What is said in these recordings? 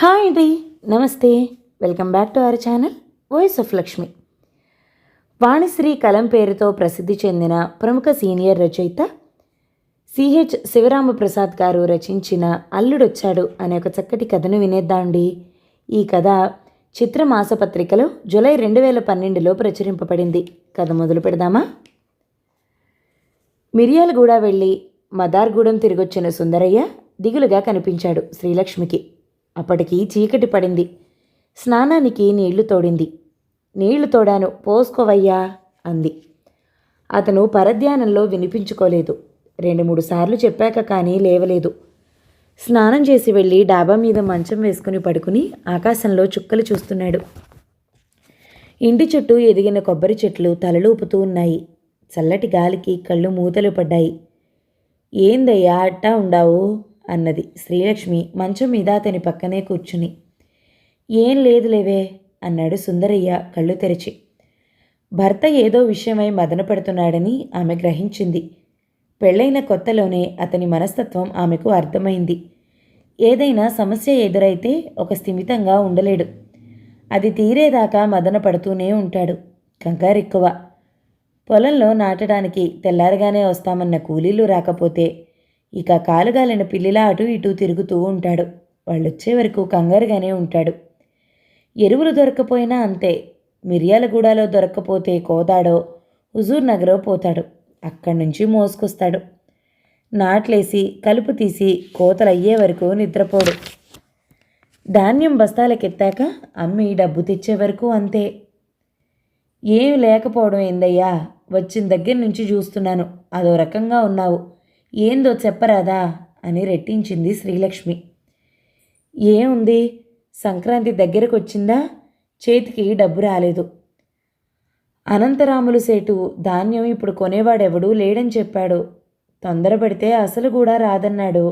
Hi అండి, నమస్తే. Welcome back to our channel voice of Lakshmi. Vanisri కలం పేరుతో ప్రసిద్ధి చెందిన ప్రముఖ సీనియర్ రచయిత సిహెచ్ శివరామప్రసాద్ గారు రచించిన అల్లుడొచ్చాడు అనే ఒక చక్కటి కథను వినేద్దామండి. ఈ కథ చిత్ర మాసపత్రికలో జూలై 2012లో ప్రచురింపబడింది. కథ మొదలు పెడదామా? మిర్యాలగూడ వెళ్ళి మదార్గూడెం తిరిగొచ్చిన సుందరయ్య దిగులుగా కనిపించాడు శ్రీలక్ష్మికి. అప్పటికి చీకటి పడింది. స్నానానికి నీళ్లు తోడింది. నీళ్లు తోడాను, పోసుకోవయ్యా అంది. అతను పరధ్యానంలో వినిపించుకోలేదు. 2-3 సార్లు చెప్పాక కానీ లేవలేదు. స్నానం చేసి వెళ్ళి డాబా మీద మంచం వేసుకుని పడుకుని ఆకాశంలో చుక్కలు చూస్తున్నాడు. ఇంటి చుట్టూ ఎదిగిన కొబ్బరి చెట్లు తలలూపుతూ ఉన్నాయి. చల్లటి గాలికి కళ్ళు మూతలు పడ్డాయి. ఏందయ్యా అట్టా ఉండావు అన్నది శ్రీలక్ష్మి మంచం మీద అతని పక్కనే కూర్చుని. ఏం లేదులేవే అన్నాడు సుందరయ్య కళ్ళు తెరిచి. భర్త ఏదో విషయమై మదన పడుతున్నాడని ఆమె గ్రహించింది. పెళ్ళైన కొత్తలోనే అతని మనస్తత్వం ఆమెకు అర్థమైంది. ఏదైనా సమస్య ఎదురైతే ఒక స్థిమితంగా ఉండలేడు. అది తీరేదాకా మదన పడుతూనే ఉంటాడు. కంగారెక్కువ. పొలంలో నాటడానికి తెల్లారగానే వస్తామన్న కూలీలు రాకపోతే ఇక కాలుగాలిన పిల్లిలా అటు ఇటు తిరుగుతూ ఉంటాడు. వాళ్ళొచ్చే వరకు కంగారుగానే ఉంటాడు. ఎరువులు దొరకపోయినా అంతే. మిర్యాలగూడలో దొరక్కపోతే కోదాడో హుజూర్ నగరో పోతాడు. అక్కడి నుంచి మోసుకొస్తాడు. నాట్లేసి కలుపు తీసి కోతలయ్యే వరకు నిద్రపోడు. ధాన్యం బస్తాలకెత్తాక అమ్మి డబ్బు తెచ్చే వరకు అంతే. ఏమి లేకపోవడం ఏందయ్యా, వచ్చిన దగ్గర నుంచి చూస్తున్నాను, అదో రకంగా ఉన్నావు, ఏందో చెప్పరాదా అని రెట్టించింది శ్రీలక్ష్మి. ఏముంది, సంక్రాంతి దగ్గరకు వచ్చిందా, చేతికి డబ్బు రాలేదు. అనంతరాములు సేటు ధాన్యం ఇప్పుడు కొనేవాడెవడూ లేడని చెప్పాడు. తొందరపడితే అసలు కూడా రాదన్నాడు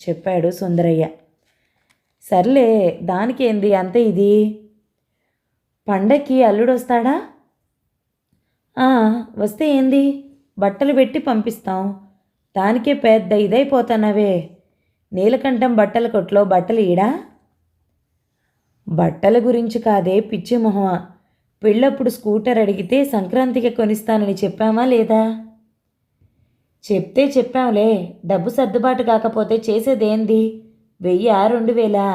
చెప్పాడు సుందరయ్య. సర్లే, దానికేంది అంత ఇది. పండక్కి అల్లుడొస్తాడా? వస్తే ఏంది, బట్టలు పెట్టి పంపిస్తాం. దానికే పెద్ద ఇదైపోతానవే. నీలకంఠం బట్టల కొట్లో బట్టలు ఈడా? బట్టల గురించి కాదే పిచ్చి మొహమ. పెళ్ళప్పుడు స్కూటర్ అడిగితే సంక్రాంతికి కొనిస్తానని చెప్పామా లేదా? చెప్తే చెప్పాంలే, డబ్బు సర్దుబాటు కాకపోతే చేసేదేంది? 1000-2000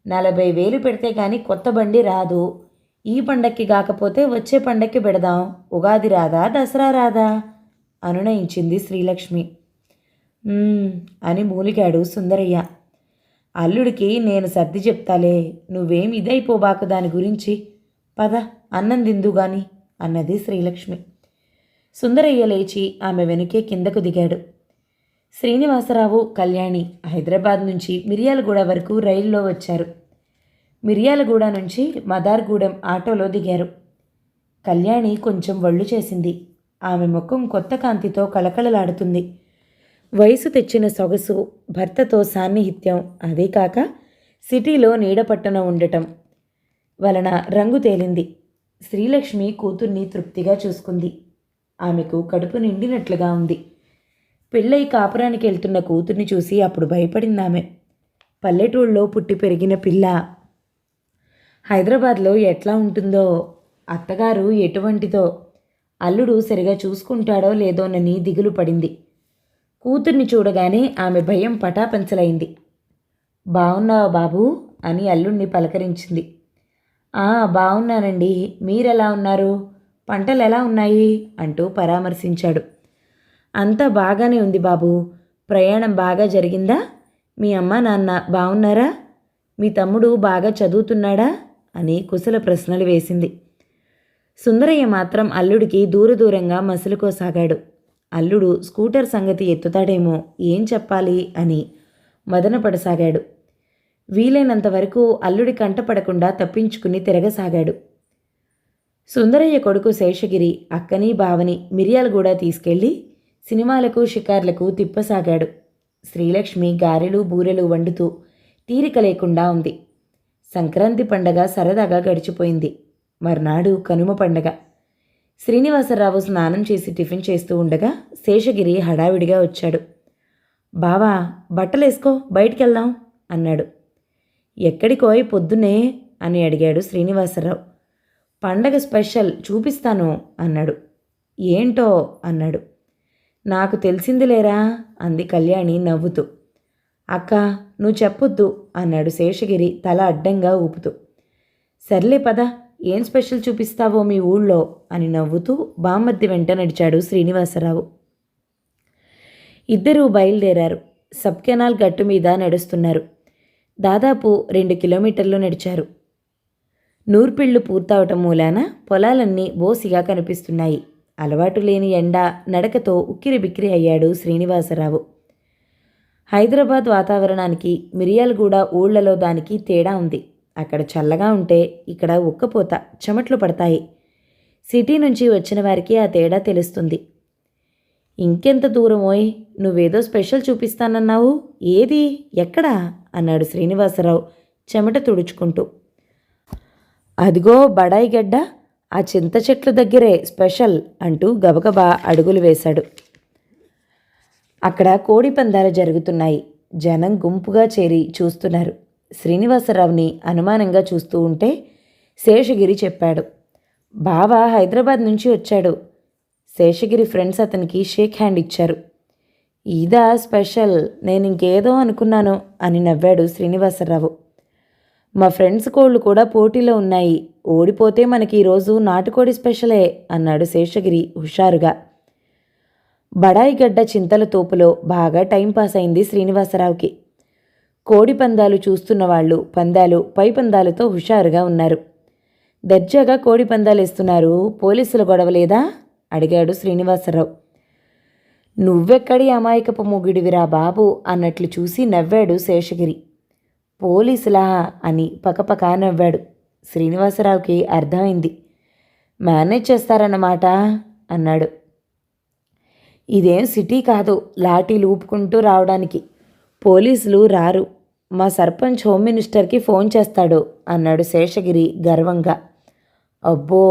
40,000 పెడితే కానీ కొత్త బండి రాదు. ఈ పండక్కి కాకపోతే వచ్చే పండక్కి పెడదాం. ఉగాది రాదా, దసరా రాదా అనునయించింది శ్రీలక్ష్మి. అని మూలిగాడు సుందరయ్య. అల్లుడికి నేను సర్ది చెప్తాలే, నువ్వేం ఇదైపోబాకు దాని గురించి. పద అన్నం తిందు గాని అన్నది శ్రీలక్ష్మి. సుందరయ్య లేచి ఆమె వెనుకే కిందకు దిగాడు. శ్రీనివాసరావు, కళ్యాణి హైదరాబాద్ నుంచి మిర్యాలగూడ వరకు రైల్లో వచ్చారు. మిర్యాలగూడ నుంచి మదార్గూడెం ఆటోలో దిగారు. కళ్యాణి కొంచెం వళ్ళు చేసింది. ఆమె ముఖం కొత్త కాంతితో కళకళలాడుతుంది. వయసు తెచ్చిన సొగసు, భర్తతో సాన్నిహిత్యం, అదే కాక సిటీలో నీడపట్టున ఉండటం వలన రంగు తేలింది. శ్రీలక్ష్మి కూతుర్ని తృప్తిగా చూసుకుంది. ఆమెకు కడుపు నిండినట్లుగా ఉంది. పెళ్ళై కాపురానికి వెళ్తున్న కూతుర్ని చూసి అప్పుడు భయపడిందామె. పల్లెటూళ్ళలో పుట్టి పెరిగిన పిల్ల హైదరాబాద్లో ఎట్లా ఉంటుందో, అత్తగారు ఎటువంటిదో, అల్లుడు సరిగా చూసుకుంటాడో లేదోనని దిగులు పడింది. కూతుర్ని చూడగానే ఆమె భయం పటాపంచలైంది. బాగున్నావా బాబూ అని అల్లుడిని పలకరించింది. బాగున్నానండి, మీరెలా ఉన్నారు, పంటలు ఎలా ఉన్నాయి అంటూ పరామర్శించాడు. అంతా బాగానే ఉంది బాబూ. ప్రయాణం బాగా జరిగిందా? మీ అమ్మ నాన్న బాగున్నారా? మీ తమ్ముడు బాగా చదువుతున్నాడా అని కుశల ప్రశ్నలు వేసింది. సుందరయ్య మాత్రం అల్లుడికి దూరంగా మసులుకోసాగాడు. అల్లుడు స్కూటర్ సంగతి ఎత్తుతాడేమో, ఏం చెప్పాలి అని మదనపడసాగాడు. వీలైనంత వరకు అల్లుడి కంటపడకుండా తప్పించుకుని తిరగసాగాడు. సుందరయ్య కొడుకు శేషగిరి అక్కని బావని మిర్యాలగూడ తీసుకెళ్లి సినిమాలకు షికార్లకు తిప్పసాగాడు. శ్రీలక్ష్మి గారెలు బూరెలు వండుతూ తీరిక లేకుండా ఉంది. సంక్రాంతి పండగ సరదాగా గడిచిపోయింది. మర్నాడు కనుమ పండగ. శ్రీనివాసరావు స్నానం చేసి టిఫిన్ చేస్తూ ఉండగా శేషగిరి హడావిడిగా వచ్చాడు. బావా, బట్టలేసుకో, బయటికెళ్దాం అన్నాడు. ఎక్కడికోయ్ పొద్దునే అని అడిగాడు శ్రీనివాసరావు. పండగ స్పెషల్ చూపిస్తాను అన్నాడు. ఏంటో అన్నాడు. నాకు తెలిసిందిలేరా అంది కళ్యాణి నవ్వుతూ. అక్క నువ్వు చెప్పొద్దు అన్నాడు శేషగిరి తల అడ్డంగా ఊపుతూ. సర్లే పద, ఏం స్పెషల్ చూపిస్తావో మీ ఊళ్ళో అని నవ్వుతూ బామ్మర్ది వెంట నడిచాడు శ్రీనివాసరావు. ఇద్దరూ బయలుదేరారు. సబ్ కెనాల్ గట్టు మీద నడుస్తున్నారు. దాదాపు 2 కిలోమీటర్లు నడిచారు. నూర్పిళ్లు పూర్తవటం మూలాన పొలాలన్నీ బోసిగా కనిపిస్తున్నాయి. అలవాటు లేని ఎండ నడకతో ఉక్కిరిబిక్కిరి అయ్యాడు శ్రీనివాసరావు. హైదరాబాద్ వాతావరణానికి మిరియాలగూడ ఊళ్ళలో దానికి తేడా ఉంది. అక్కడ చల్లగా ఉంటే ఇక్కడ ఉక్కపోత, చెమట్లు పడతాయి. సిటీ నుంచి వచ్చిన వారికి ఆ తేడా తెలుస్తుంది. ఇంకెంత దూరమోయ్, నువ్వేదో స్పెషల్ చూపిస్తానన్నావు, ఏది, ఎక్కడా అన్నాడు శ్రీనివాసరావు చెమట తుడుచుకుంటూ. అదిగో బడాయిగడ్డ, ఆ చింత చెట్ల దగ్గరే స్పెషల్ అంటూ గబగబా అడుగులు వేశాడు. అక్కడ కోడి పందాలు జరుగుతున్నాయి. జనం గుంపుగా చేరి చూస్తున్నారు. శ్రీనివాసరావుని అనుమానంగా చూస్తూ ఉంటే శేషగిరి చెప్పాడు. బావ హైదరాబాద్ నుంచి వచ్చాడు. శేషగిరి ఫ్రెండ్స్ అతనికి షేక్ హ్యాండ్ ఇచ్చారు. ఇదా స్పెషల్, నేను ఇంకేదో అనుకున్నాను అని నవ్వాడు శ్రీనివాసరావు. మా ఫ్రెండ్స్ కోళ్ళు కూడా పోటీలో ఉన్నాయి. ఓడిపోతే మనకి ఈరోజు నాటుకోడి స్పెషలే అన్నాడు శేషగిరి హుషారుగా. బడాయిగడ్డ చింతల తోపులో బాగా టైంపాస్ అయింది శ్రీనివాసరావుకి. కోడి పందాలు చూస్తున్న వాళ్ళు పందాలు పై పందాలతో హుషారుగా ఉన్నారు. దర్జాగా కోడి పందాలు ఇస్తున్నారు. పోలీసుల గొడవలేదా అడిగాడు శ్రీనివాసరావు. నువ్వెక్కడి అమాయకపు మొగుడివిరా బాబు అన్నట్లు చూసి నవ్వాడు శేషగిరి. పోలీసులా అని పకపక నవ్వాడు. శ్రీనివాసరావుకి అర్థమైంది. మేనేజ్ చేస్తారన్నమాట అన్నాడు. ఇదేం సిటీ కాదు, లాఠీలు ఊపుకుంటూ రావడానికి. పోలీసులు రారు. మా సర్పంచ్ హోమ్ మినిస్టర్కి ఫోన్ చేస్తాడు అన్నాడు శేషగిరి గర్వంగా. అబ్బో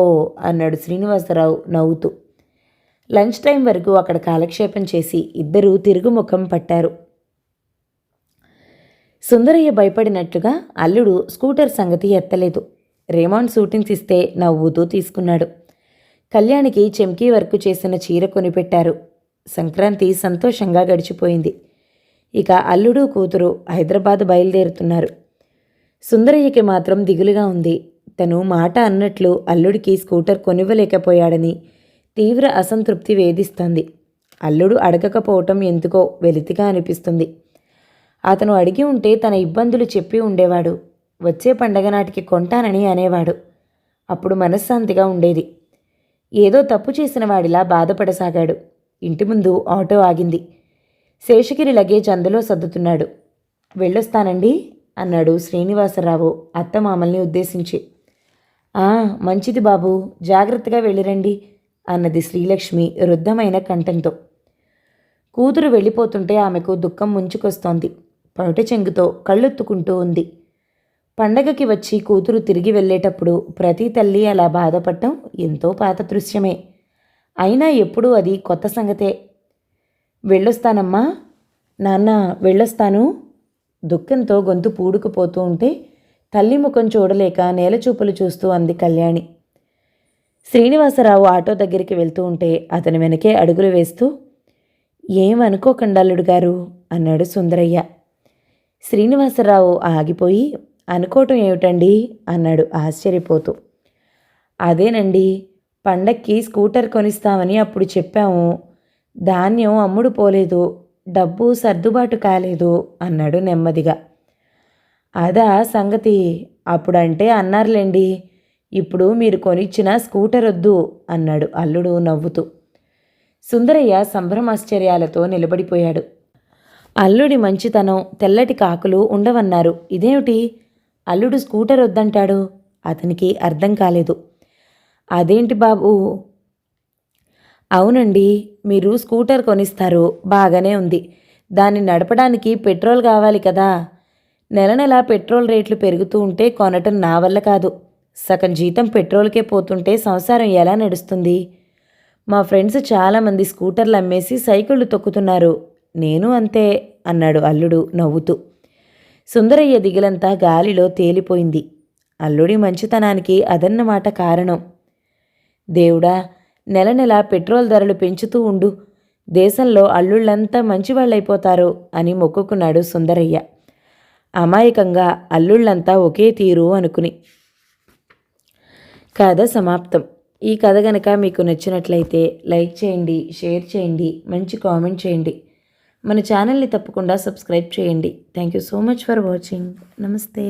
అన్నాడు శ్రీనివాసరావు నవ్వుతూ. లంచ్ టైం వరకు అక్కడ కాలక్షేపం చేసి ఇద్దరూ తిరుగుముఖం పట్టారు. సుందరయ్య భయపడినట్లుగా అల్లుడు స్కూటర్ సంగతి ఎత్తలేదు. రేమాండ్ షూటింగ్స్ ఇస్తే నవ్వుతూ తీసుకున్నాడు. కళ్యాణికి చెంకీ వర్క్ చేసిన చీర కొనిపెట్టారు. సంక్రాంతి సంతోషంగా గడిచిపోయింది. ఇక అల్లుడు కూతురు హైదరాబాద్ బయలుదేరుతున్నారు. సుందరయ్యకి మాత్రం దిగులుగా ఉంది. తను మాట అన్నట్లు అల్లుడికి స్కూటర్ కొనివ్వలేకపోయాడని తీవ్ర అసంతృప్తి వేధిస్తోంది. అల్లుడు అడగకపోవటం ఎందుకో వెలితిగా అనిపిస్తుంది. అతను అడిగి ఉంటే తన ఇబ్బందులు చెప్పి ఉండేవాడు. వచ్చే పండగ నాటికి కొంటానని అనేవాడు. అప్పుడు మనశ్శాంతిగా ఉండేది. ఏదో తప్పు చేసిన వాడిలా బాధపడసాగాడు. ఇంటి ముందు ఆటో ఆగింది. శేషగిరి లగేజ్ అందులో సర్దుతున్నాడు. వెళ్ళొస్తానండి అన్నాడు శ్రీనివాసరావు అత్తమామల్ని ఉద్దేశించి. మంచిది బాబు, జాగ్రత్తగా వెళ్ళిరండి అన్నది శ్రీలక్ష్మి రుద్ధమైన కంఠంతో. కూతురు వెళ్ళిపోతుంటే ఆమెకు దుఃఖం ముంచుకొస్తోంది. పౌట చెంగుతో కళ్ళొత్తుకుంటూ ఉంది. పండగకి వచ్చి కూతురు తిరిగి వెళ్ళేటప్పుడు ప్రతి తల్లి అలా బాధపడటం ఎంతో పాత దృశ్యమే. అయినా ఎప్పుడూ అది కొత్త సంగతే. వెళ్ళొస్తానమ్మా, నాన్న వెళ్ళొస్తాను. దుఃఖంతో గొంతు పూడుకుపోతూ ఉంటే తల్లి ముఖం చూడలేక నేలచూపులు చూస్తూ అంది కళ్యాణి. శ్రీనివాసరావు ఆటో దగ్గరికి వెళ్తూ ఉంటే అతని వెనకే అడుగులు వేస్తూ, ఏమనుకోకండి అల్లుడు గారు అన్నాడు సుందరయ్య. శ్రీనివాసరావు ఆగిపోయి, అనుకోవటం ఏమిటండి అన్నాడు ఆశ్చర్యపోతూ. అదేనండి, పండక్కి స్కూటర్ కొనిస్తామని అప్పుడు చెప్పాము. ధాన్యం అమ్ముడు పోలేదు, డబ్బు సర్దుబాటు కాలేదు అన్నాడు నెమ్మదిగా. అదా సంగతి, అప్పుడంటే అన్నారులేండి. ఇప్పుడు మీరు కొనిచ్చిన స్కూటర్ వద్దు అన్నాడు అల్లుడు నవ్వుతూ. సుందరయ్య సంభ్రమాశ్చర్యాలతో నిలబడిపోయాడు. అల్లుడి మంచితనం, తెల్లటి కాకులు ఉండవన్నారు. ఇదేమిటి, అల్లుడు స్కూటర్ వద్దంటాడు? అతనికి అర్థం కాలేదు. అదేంటి బాబు? అవునండి, మీరు స్కూటర్ కొనిస్తారు, బాగానే ఉంది. దాన్ని నడపడానికి పెట్రోల్ కావాలి కదా. నెల నెల పెట్రోల్ రేట్లు పెరుగుతూ ఉంటే కొనటం నా వల్ల కాదు. సగం జీతం పెట్రోల్కే పోతుంటే సంసారం ఎలా నడుస్తుంది? మా ఫ్రెండ్స్ చాలామంది స్కూటర్లు అమ్మేసి సైకిళ్ళు తొక్కుతున్నారు. నేను అంతే అన్నాడు అల్లుడు నవ్వుతూ. సుందరయ్య దిగులంతా గాలిలో తేలిపోయింది. అల్లుడి మంచితనానికి అదన్నమాట కారణం. దేవుడా, నెల నెల పెట్రోల్ ధరలు పెంచుతూ ఉండు, దేశంలో అల్లుళ్ళంతా మంచివాళ్ళైపోతారు అని మొక్కుకున్నాడు సుందరయ్య. అమాయకంగా అల్లుళ్ళంతా ఒకే తీరు అనుకుని. కథ సమాప్తం. ఈ కథ గనక మీకు నచ్చినట్లయితే లైక్ చేయండి, షేర్ చేయండి, మంచి కామెంట్ చేయండి. మన ఛానల్ని తప్పకుండా సబ్స్క్రైబ్ చేయండి. Thank you so much for watching. నమస్తే.